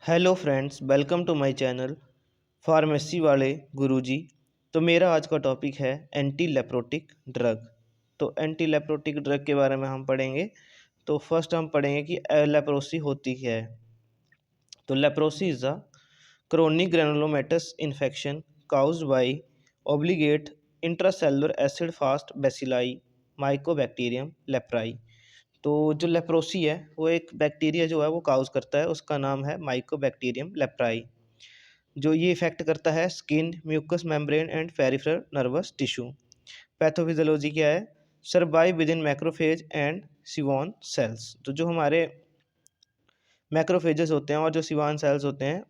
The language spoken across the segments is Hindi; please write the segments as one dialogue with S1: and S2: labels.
S1: Hello friends, welcome to my channel pharmacy वाले गुरुजी। तो मेरा आज का टॉपिक है एंटी लेप्रोटिक ड्रग। तो एंटी लेप्रोटिक ड्रग के बारे में हम पढ़ेंगे। तो फर्स्ट हम पढ़ेंगे कि लेप्रोसी होती क्या है। तो leprosy is a chronic granulomatous infection caused by obligate intracellular acid fast bacilli mycobacterium leprae। तो जो लेप्रोसी है वो एक बैक्टीरिया जो है वो काउज करता है, उसका नाम है माइकोबैक्टीरियम लेप्राई। जो ये इफेक्ट करता है skin, mucous membrane and peripheral nervous tissue. Pathophysiology क्या है? Survive within macrophage and Schwann cells. तो जो हमारे मैक्रोफेजेस होते हैं और जो सिवॉन सेल्स होते हैं,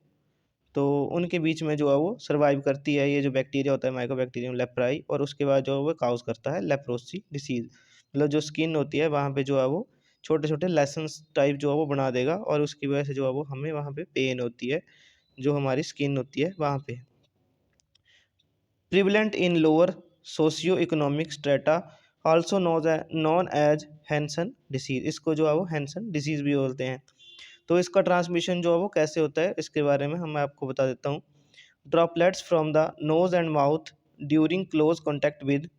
S1: तो उनके बीच में जो है वो सर्वाइव करती है ये जो बैक्टीरिया होता है माइकोबैक्टीरियम लेप्राई, और उसके बाद जो है वो काउज करता है लेप्रोसी डिसीज। मतलब जो स्किन होती है वहाँ पे जो है वो छोटे छोटे लेसन्स टाइप जो है वो बना देगा, और उसकी वजह से जो है वो हमें वहाँ पे पेन होती है, जो हमारी स्किन होती है वहाँ पे। Prevalent in lower socio economic strata, also known as Hansen disease. इसको जो है वो हैंसन डिसीज भी बोलते हैं। तो इसका ट्रांसमिशन जो है वो कैसे होता है इसके बारे में मैं आपको बता देता हूँ। Droplets from the nose and mouth during close contact with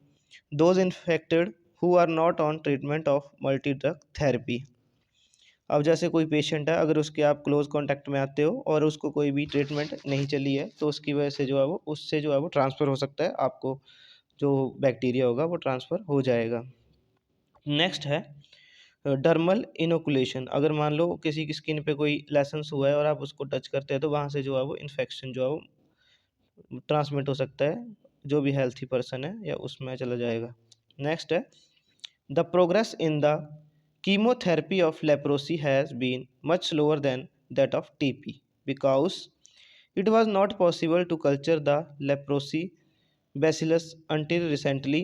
S1: those infected who are not on treatment of multi drug therapy. अब जैसे कोई पेशेंट है, अगर उसके आप क्लोज कॉन्टैक्ट में आते हो और उसको कोई भी ट्रीटमेंट नहीं चली है, तो उसकी वजह से जो है वो उससे जो है वो ट्रांसफ़र हो सकता है, आपको जो बैक्टीरिया होगा वो ट्रांसफ़र हो जाएगा। नेक्स्ट है डर्मल इनोकुलेशन। अगर मान लो किसी की स्किन पे कोई लेसन्स हुआ है और आप उसको टच करते हैं, तो वहाँ से जो है वो इन्फेक्शन जो है वो ट्रांसमिट हो सकता है, जो भी हेल्थी पर्सन है या उसमें चला जाएगा। नेक्स्ट है the progress in the chemotherapy of leprosy has been much slower than that of TB because it was not possible to culture the leprosy bacillus until recently.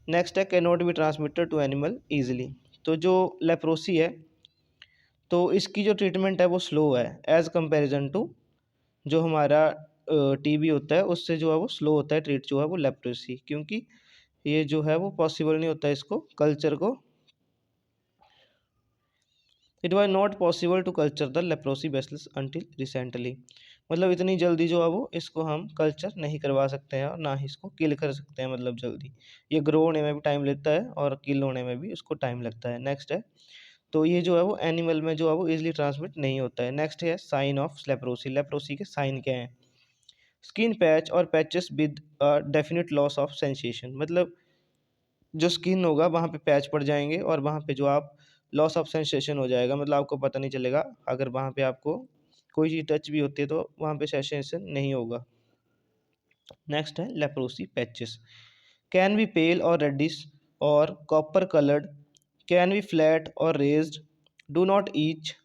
S1: Next है cannot be transmitted to animal easily। तो जो लेप्रोसी है, तो इसकी जो ट्रीटमेंट है वो स्लो है एज़ कंपैरिजन टू जो हमारा टीबी होता है, उससे जो है वो स्लो होता है ट्रीट जो है वो लेप्रोसी, क्योंकि ये जो है वो पॉसिबल नहीं होता इसको कल्चर को। It was not possible to culture the leprosy bacillus until recently. मतलब इतनी जल्दी जो है वो इसको हम कल्चर नहीं करवा सकते हैं और ना ही इसको किल कर सकते हैं, मतलब जल्दी। ये ग्रो होने में भी टाइम लेता है और किल होने में भी उसको टाइम लगता है। नेक्स्ट है, तो ये जो है वो एनिमल में जो है वो इजीली ट्रांसमिट नहीं होता है। नेक्स्ट है साइन ऑफ लेप्रोसी। लेप्रोसी के साइन क्या हैं? स्किन पैच और patches with definite loss of sensation. मतलब जो स्किन होगा वहाँ पे पैच पड़ जाएंगे और वहाँ पे जो आप लॉस ऑफ सेंसेशन हो जाएगा, मतलब आपको पता नहीं चलेगा। अगर वहाँ पे आपको कोई चीज़ टच भी होती है तो वहाँ पे सेंसेशन नहीं होगा। नेक्स्ट है leprosy patches can be pale और रेडिश और copper coloured, can be flat और raised, do not itch,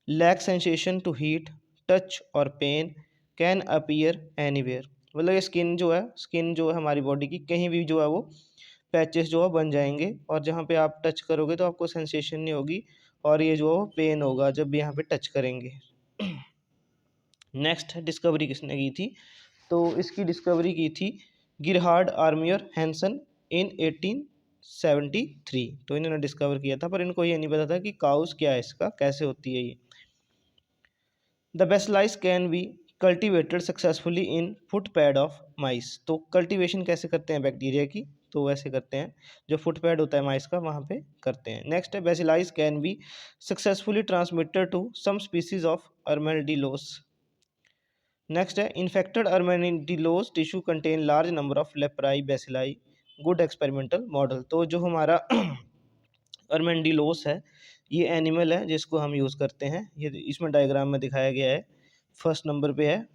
S1: lack sensation to heat, touch और पेन, कैन अपीयर एनीवेयर। मतलब ये स्किन जो है हमारी बॉडी की कहीं भी जो है वो पैचेस जो है बन जाएंगे, और जहाँ पे आप टच करोगे तो आपको सेंसेशन नहीं होगी, और ये जो है पेन होगा जब भी यहाँ पे टच करेंगे। नेक्स्ट डिस्कवरी किसने की थी? तो इसकी डिस्कवरी की थी गिरहार्ड आर्मियर हैंसन इन 1873। तो इन्होंने डिस्कवर किया था, पर इनको ये नहीं पता था कि काउस क्या है, इसका कैसे होती है ये। The bacillus can be cultivated successfully in foot pad of mice. तो कल्टिवेशन कैसे करते हैं बैक्टीरिया की? तो वैसे करते हैं, जो फुट पैड होता है माइस का वहाँ पे करते हैं। नेक्स्ट है bacillus can be successfully transmitted to some species of armadillos. Next है infected armadillos tissue contain large number of leprae bacilli, good experimental model. तो जो हमारा अर्मेंडिलोस है, ये एनिमल है जिसको हम यूज़ करते हैं, ये इसमें डायग्राम में दिखाया गया है। फर्स्ट नंबर पे है,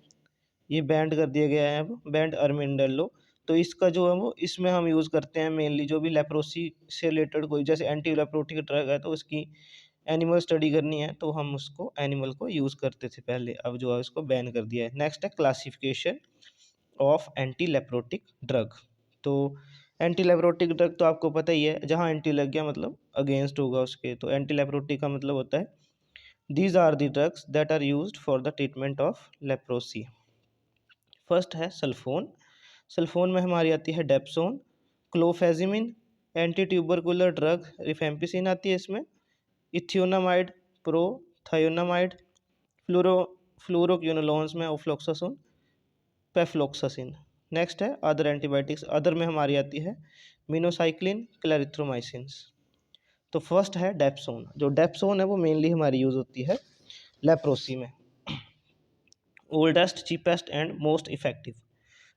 S1: ये बैंड कर दिया गया है अब, बैंड अर्मेंडेलो। तो इसका जो है वो इसमें हम यूज़ करते हैं मेनली, जो भी लेप्रोसी से रिलेटेड कोई जैसे एंटी लेप्रोटिक ड्रग है तो उसकी एनिमल स्टडी करनी है, तो हम उसको एनिमल को यूज़ करते थे पहले, अब जो है इसको बैन कर दिया है। नेक्स्ट है classification of anti leprotic drug. तो एंटी लेप्रोटिक ड्रग तो आपको पता ही है, जहाँ एंटी लग गया मतलब अगेंस्ट होगा उसके, तो एंटी लेप्रोटिक का मतलब होता है these are the drugs that are used for the treatment of leprosy. First है सल्फोन। सल्फोन में हमारी आती है dapsone, clofazimine, anti tubercular drug rifampicin आती है इसमें, इथियोनामाइड, प्रोथायोनामाइड, फ्लोरो फ्लोरोक्विनोलोन्स में ऑफ्लोक्सासिन, पेफ्लोक्सासिन। नेक्स्ट है अदर एंटीबायोटिक्स, अदर में हमारी आती है मिनोसाइक्लिन, क्लैरिथ्रोमाइसिन्स। तो फर्स्ट है डेप्सोन। जो डेप्सोन है वो मेनली हमारी यूज़ होती है लेप्रोसी में। Oldest, cheapest and most effective,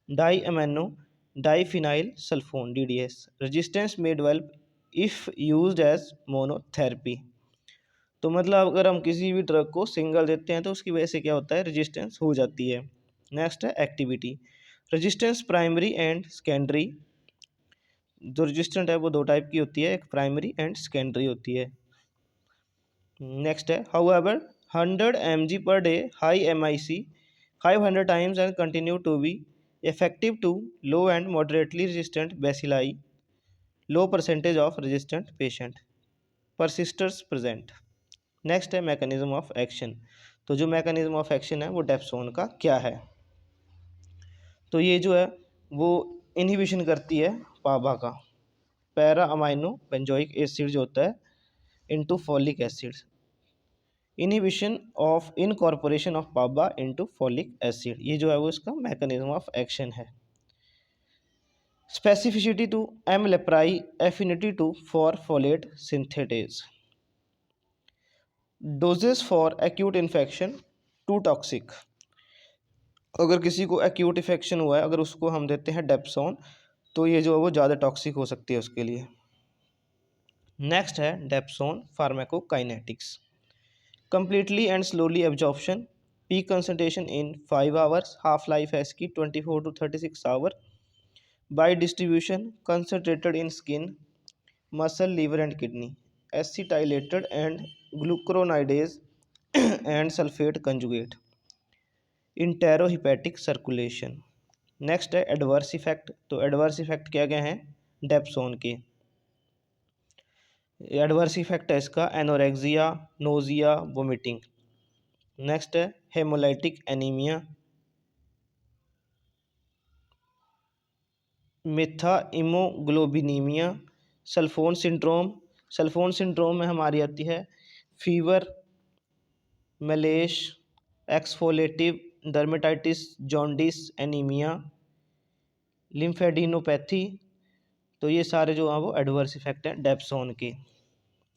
S1: di amino diphenyl sulfone DDS, resistance में develop if used as monotherapy. तो मतलब अगर हम किसी भी ड्रग को सिंगल देते हैं तो उसकी वजह से क्या होता है, रेजिस्टेंस हो जाती है। नेक्स्ट है activity, resistance primary and secondary. जो रेजिस्टेंट है वो दो टाइप की होती है, एक प्राइमरी एंड सेकेंडरी होती है। नेक्स्ट है however 100 mg per day high MIC 500 times and continue to be effective to low and moderately resistant bacilli, low percentage of resistant patient, persisters present। Next है मैकेनिज्म ऑफ एक्शन। तो जो मैकेनिज्म ऑफ एक्शन है वो डेप्सोन का क्या है, तो ये जो है वो इनहिबिशन करती है पाबा का, पैरा अमाइनो बेंजोइक एसिड जो होता है into folic acid, inhibition of incorporation of PABA into folic acid, ये जो है वो इसका मैकेनिज्म ऑफ एक्शन है। Specificity to M leprae, affinity to for folate synthetase, doses for acute infection to toxic. अगर किसी को एक्यूट इन्फेक्शन हुआ है, अगर उसको हम देते हैं डेप्सोन, तो ये जो है वो ज़्यादा टॉक्सिक हो सकती है उसके लिए। नेक्स्ट है dapsone pharmacokinetics, completely and slowly absorption, peak concentration in 5 hours, half life है इसकी 24 to 36 hour, by distribution concentrated in skin, muscle, liver and kidney, acetylated and glucuronidase and sulfate conjugate, enterohepatic circulation. Next है एडवर्स इफेक्ट। तो एडवर्स इफेक्ट क्या क्या हैं डेप्सोन के, एडवर्स इफेक्ट है इसका एनोरेक्सिया, नोजिया, वोमिटिंग। नेक्स्ट है haemolytic anaemia, methaemoglobinaemia, sulfone syndrome. Sulfone syndrome में हमारी आती है fever, malaise, exfoliative dermatitis, jaundice, anaemia, lymphadenopathy. तो ये सारे जो हैं वो एडवर्स इफेक्ट हैं डेप्सोन के।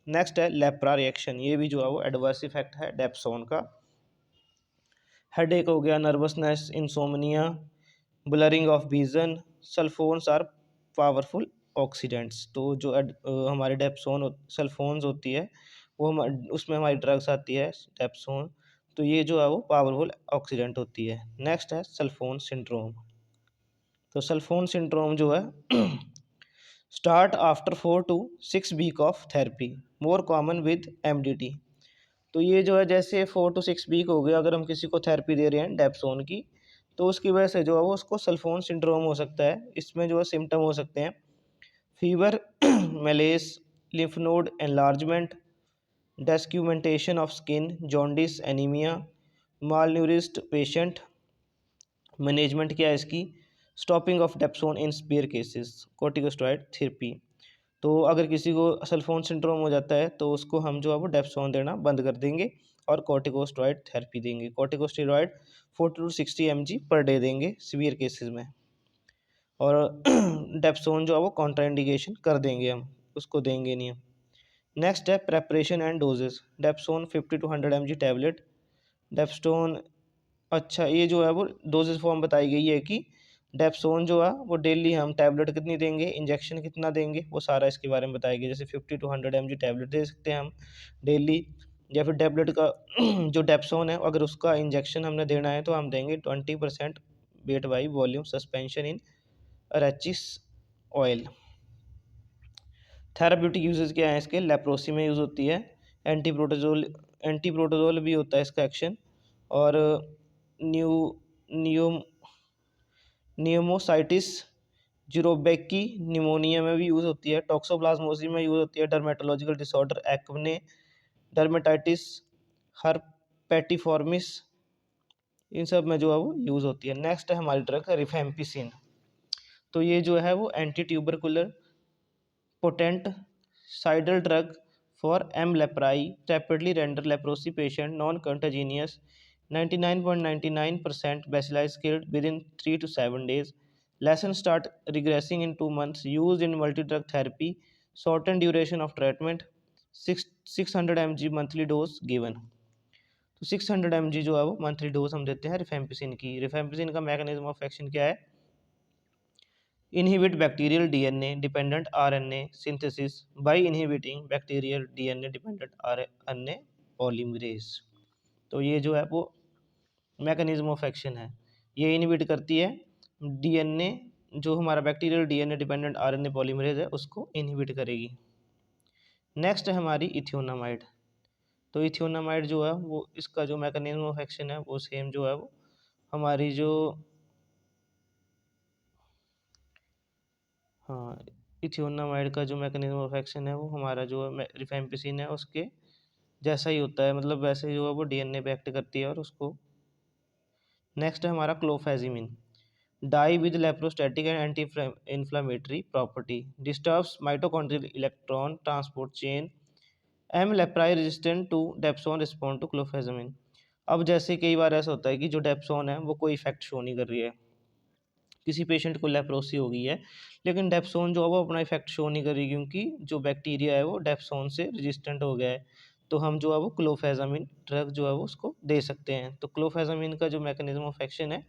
S1: नेक्स्ट है लेप्रा रिएक्शन, ये भी जो है वो एडवर्स इफेक्ट है डेप्सोन का। हेडेक हो गया, nervousness, insomnia, blurring of vision. Sulfones are powerful oxidants. तो जो हमारे डेप्सोन सल्फोन्स होती है वो उसमें हमारी ड्रग्स आती है डेप्सोन, तो ये जो है वो पावरफुल ऑक्सीडेंट होती है। नेक्स्ट है सल्फोन सिंड्रोम। तो सल्फोन सिंड्रोम जो है start after 4 to 6 week of therapy, more common with MDT। तो ये जो है जैसे 4 to 6 वीक हो गए अगर हम किसी को थेरेपी दे रहे हैं डेप्सोन की, तो उसकी वजह से जो है वो उसको सल्फोन सिंड्रोम हो सकता है। इसमें जो है सिम्टम हो सकते हैं fever, malaise, lymph node enlargement, desquamation of skin, jaundice, anaemia, malnourished patient. Management क्या है इसकी, stopping of dapsone in severe cases, corticosteroid therapy. तो अगर किसी को सल्फोन सिंड्रोम हो जाता है तो उसको हम जो है वो डेप्सोन देना बंद कर देंगे और कोर्टिकोस्टेरॉइड थेरेपी देंगे। Corticosteroid 40 to 60 mg per day देंगे सीवियर केसेस में, और डेप्सोन जो है वो कॉन्ट्राइंडिकेशन कर देंगे, हम उसको देंगे नहीं हम। नेक्स्ट है preparation and doses, dapsone 50 to 100 mg tablet, dapsone. अच्छा ये जो है वो डोजेज फॉर्म बताई गई है कि डेप्सोन जो है वो डेली हम टैबलेट कितनी देंगे, इंजेक्शन कितना देंगे, वो सारा इसके बारे में बताया गया। जैसे 50 to 100 mg टैबलेट दे सकते हैं हम डेली, या फिर टैबलेट का जो डेप्सोन है अगर उसका इंजेक्शन हमने देना है तो हम देंगे 20% weight by volume suspension in arachis oil. Therapeutic uses क्या है इसके, लेप्रोसी में यूज़ होती है, एंटी प्रोटोजोल भी होता है इसका एक्शन, और न्यू न्यू न्यूमोसाइटिस, जीरोबेकी निमोनिया में भी यूज़ होती है, टॉक्सोप्लाज्मोसिस में यूज़ होती है, dermatological disorder acne, dermatitis, herpetiformis, इन सब में जो है वो यूज़ होती है। नेक्स्ट है हमारी ड्रग रिफेम्पिसिन। तो ये जो है वो anti tubercular potent cidal drug for M. leprae rapidly render leprosy patient non-contagious. 99.99% bacillus killed within 3 to 7 days. Lesions start regressing in 2 months. Used in multi-drug therapy. Shortened duration of treatment. 600 mg monthly dose given. तो 600 mg जो है वो मंथली डोज हम देते हैं रिफेम्पिसिन की। रिफेम्पिसिन का मैकेनिज्म ऑफ एक्शन क्या है? inhibit bacterial DNA dependent RNA synthesis by inhibiting bacterial DNA dependent RNA polymerase। तो ये जो है वो मैकेनिज्म ऑफ एक्शन है, ये इनहिबिट करती है डीएनए, जो हमारा bacterial DNA dependent RNA polymerase है उसको इनहिबिट करेगी। नेक्स्ट है हमारी इथियोनामाइड। तो इथियोनामाइड जो है वो इसका जो मैकेनिज्म ऑफ एक्शन है वो सेम जो है वो हमारी जो हाँ इथियोनामाइड का जो मैकेनिज्म ऑफ एक्शन है वो हमारा जो रिफेम्पिसिन है उसके जैसा ही होता है, मतलब वैसे ही जो है वो डीएनए पे एक्ट करती है और उसको। नेक्स्ट है हमारा clofazimine. Dye with leprostatic and anti inflammatory property, disturbs mitochondrial electron transport chain. M leprae resistant to dapsone respond to clofazimine. अब जैसे कई बार ऐसा होता है कि जो डेप्सोन है वो कोई इफेक्ट शो नहीं कर रही है, किसी पेशेंट को लेप्रोसी हो गई है लेकिन डेप्सोन जो है वो अपना इफेक्ट शो नहीं कर रही क्योंकि जो बैक्टीरिया है वो डेप्सोन से रेजिस्टेंट हो गया है, तो हम जो है वो क्लोफेजामिन ड्रग जो है वो उसको दे सकते हैं। तो क्लोफेजामिन का जो मैकेनिज्म ऑफ एक्शन है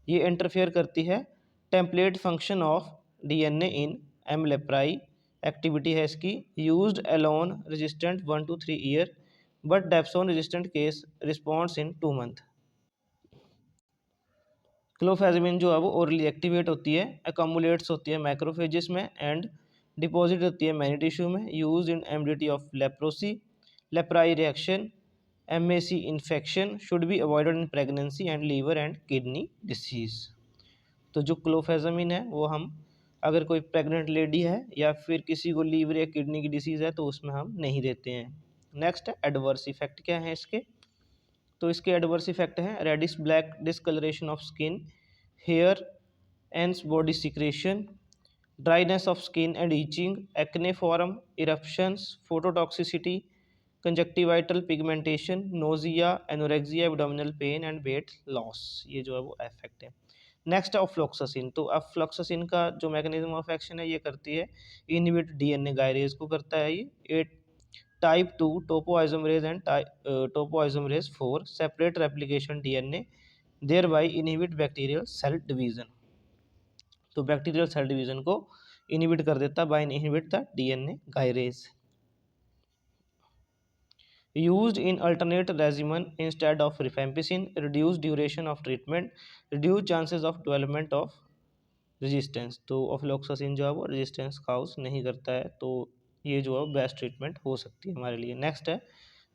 S1: ये इंटरफेयर करती है template function of DNA in M leprae. Activity है इसकी used alone resistant 1 to 3 year but dapsone resistant case response in 2 month. Clofazimine जो है वो ओरली एक्टिवेट होती है, एकमुलेट्स होती है मैक्रोफेजेस में एंड डिपॉजिट होती है मैनी टिश्यू में। Use in MDT of leprosy, leprae reaction, MAC infection, should be avoided in pregnancy and liver and kidney disease. तो जो क्लोफेजामिन है वो हम अगर कोई प्रेग्नेंट लेडी है या फिर किसी को लीवर या किडनी की डिसीज़ है तो उसमें हम नहीं देते हैं। नेक्स्ट है एडवर्स इफेक्ट क्या है इसके? तो इसके एडवर्स इफेक्ट हैं reddish black discoloration of skin, hair and body secretion, dryness of skin and itching, acne form, eruptions, phototoxicity, conjunctival pigmentation, nausea, anorexia, abdominal pain and weight loss. ये जो है वो इफेक्ट है। नेक्स्ट है अफ्लोक्सासिन। तो अफ्लोक्सासिन का जो मैकेनिज्म ऑफ एक्शन है ये करती है इनहिबिट डीएनए गायरेज को करता है ये type 2 topoisomerase and topoisomerase 4 separate replication DNA thereby inhibit bacterial cell division। तो बैक्टीरियल सेल डिवीजन को इनहिबिट कर देता by inhibit the DNA gyrase. Used in alternate regimen instead of rifampicin, reduce duration of treatment, reduce chances of development of resistance। तो ऑफ्लोक्सासिन जो है वो रेजिस्टेंस काउज नहीं करता है, तो ये जो है बेस्ट ट्रीटमेंट हो सकती है हमारे लिए। नेक्स्ट है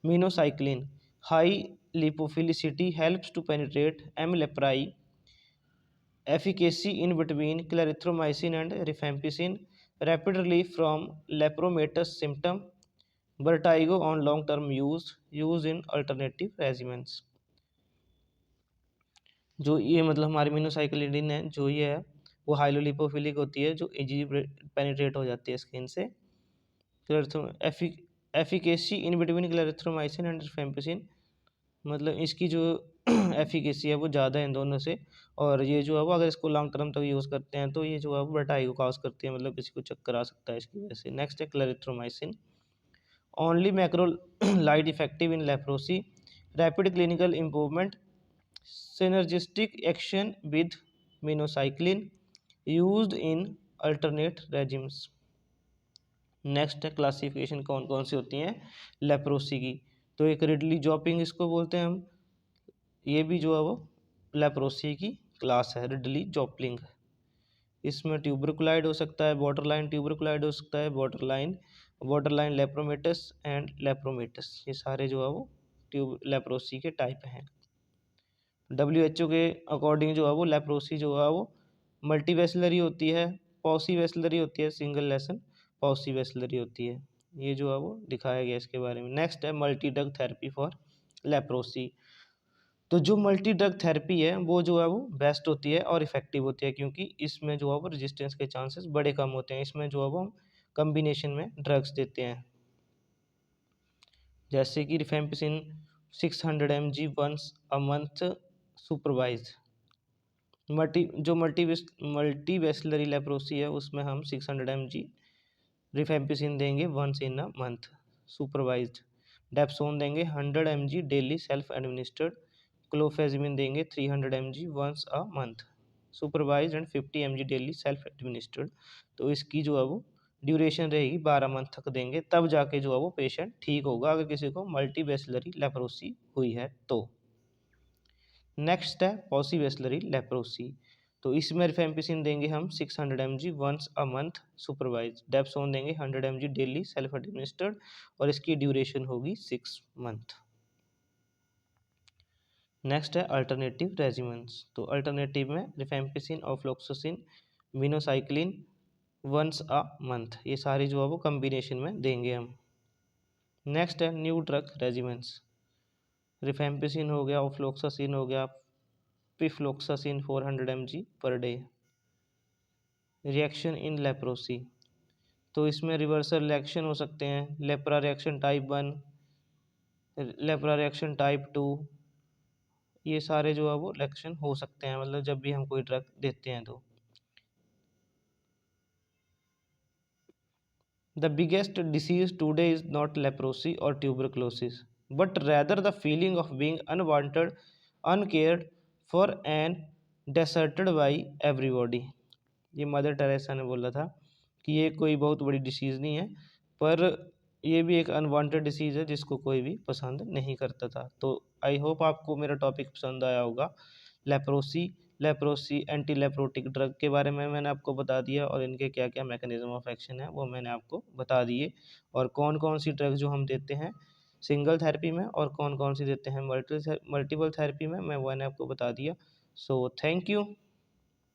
S1: minocycline. High lipophilicity helps to penetrate M leprae, efficacy in between clarithromycin and rifampicin, rapid relief from lepromatous symptom, vertigo on long term use in alternative regimens। जो ये मतलब हमारी मिनोसाइक्लिन है जो ये है वो हाइलोलिपोफिलिक होती है जो इजीली पेनिट्रेट हो जाती है स्किन से। Efficacy in between clarithromycin and rifampicin, मतलब इसकी जो एफिकेसी है वो ज़्यादा है इन दोनों से, और ये जो है वो अगर इसको लॉन्ग टर्म तक यूज़ करते हैं तो ये जो है वो वर्टाइगो काज करती है, मतलब किसी को चक्कर आ सकता है इसकी वजह से। नेक्स्ट है clarithromycin. Only macro light effective in leprosy, rapid clinical improvement, synergistic action with minocycline, used in alternate regimes। Next है क्लासिफिकेशन कौन कौन सी होती हैं लेप्रोसी की। तो एक रिडली जॉपिंग इसको बोलते हैं हम, ये भी जो है वो लेप्रोसी की क्लास है रिडली जॉपलिंग। इसमें ट्यूबरकुलाइड हो सकता है, बॉर्डरलाइन ट्यूबरकुलाइड हो सकता है, बॉर्डरलाइन लेप्रोमेटस एंड लेप्रोमेटस, ये सारे जो है वो ट्यूब लेप्रोसी के टाइप हैं। WHO के अकॉर्डिंग जो है वो लेप्रोसी जो है वो मल्टीवेसलरी होती है, पॉसीवेसलरी होती है, सिंगल लेसन पॉसीवेसलरी होती है। ये जो है वो दिखाया गया इसके बारे में। नेक्स्ट है multi drug therapy for leprosy. तो जो मल्टी ड्रग थेरेपी है वो जो है वो बेस्ट होती है और इफेक्टिव होती है क्योंकि इसमें जो है वो रेजिस्टेंस के चांसेस बड़े कम होते हैं। इसमें जो है वो हम कम्बिनेशन में ड्रग्स देते हैं। जैसे कि rifampicin 600 mg once a month supervise. Multi bacillary leprosy है, उसमें हम 600 mg रिफेम्पिसिन देंगे once in a month supervised. Dapsone देंगे 100 mg daily self administered. Clofazimine देंगे 300 mg once a month supervise and 50 mg daily self administered. तो इसकी जो है वो ड्यूरेशन रहेगी 12 मंथ तक देंगे, तब जाके जो है वो पेशेंट ठीक होगा अगर किसी को मल्टी वेस्लरी लेप्रोसी हुई है तो। नेक्स्ट है पॉलीवेस्लरी लेप्रोसी। तो इसमें रिफेम्पिसिन देंगे हम 600 mg once a month supervise. Dapsone देंगे 100 mg डेली सेल्फ एडमिनिस्टर्ड और इसकी ड्यूरेशन होगी 6 मंथ। नेक्स्ट है अल्टरनेटिव रेजिमेंट्स। तो अल्टरनेटिव में rifampicin, ofloxacin, minocycline once a month, ये सारी जो है वो कम्बिनेशन में देंगे हम। नेक्स्ट है न्यू ड्रग रेजिमेंट्स। रिफेम्पिसिन हो गया, ऑफ्लोक्सासिन हो गया, पिफ्लोक्सासिन 400 mg per day. Reaction in leprosy, तो इसमें रिवर्सल रिएक्शन हो सकते हैं, lepra reaction type 1, lepra reaction type 2, ये सारे जो है वो रिएक्शन हो सकते हैं, मतलब जब भी हम कोई ड्रग देते हैं तो। The biggest disease today is not leprosy or tuberculosis, but rather the feeling of being unwanted, uncared for and deserted by everybody। ये मदर टेरेसा ने बोला था कि ये कोई बहुत बड़ी डिसीज़ नहीं है, पर ये भी एक अनवांटेड डिसीज़ है जिसको कोई भी पसंद नहीं करता था। तो आई होप आपको मेरा टॉपिक पसंद आया होगा। लेप्रोसी एंटी लेप्रोटिक ड्रग के बारे में मैंने आपको बता दिया और इनके क्या क्या मैकेनिज्म ऑफ एक्शन है वो मैंने आपको बता दिए, और कौन कौन सी ड्रग जो हम देते हैं सिंगल थेरेपी में और कौन कौन सी देते हैं मल्टीपल थेरेपी में, मैं मैंने आपको बता दिया। So thank you.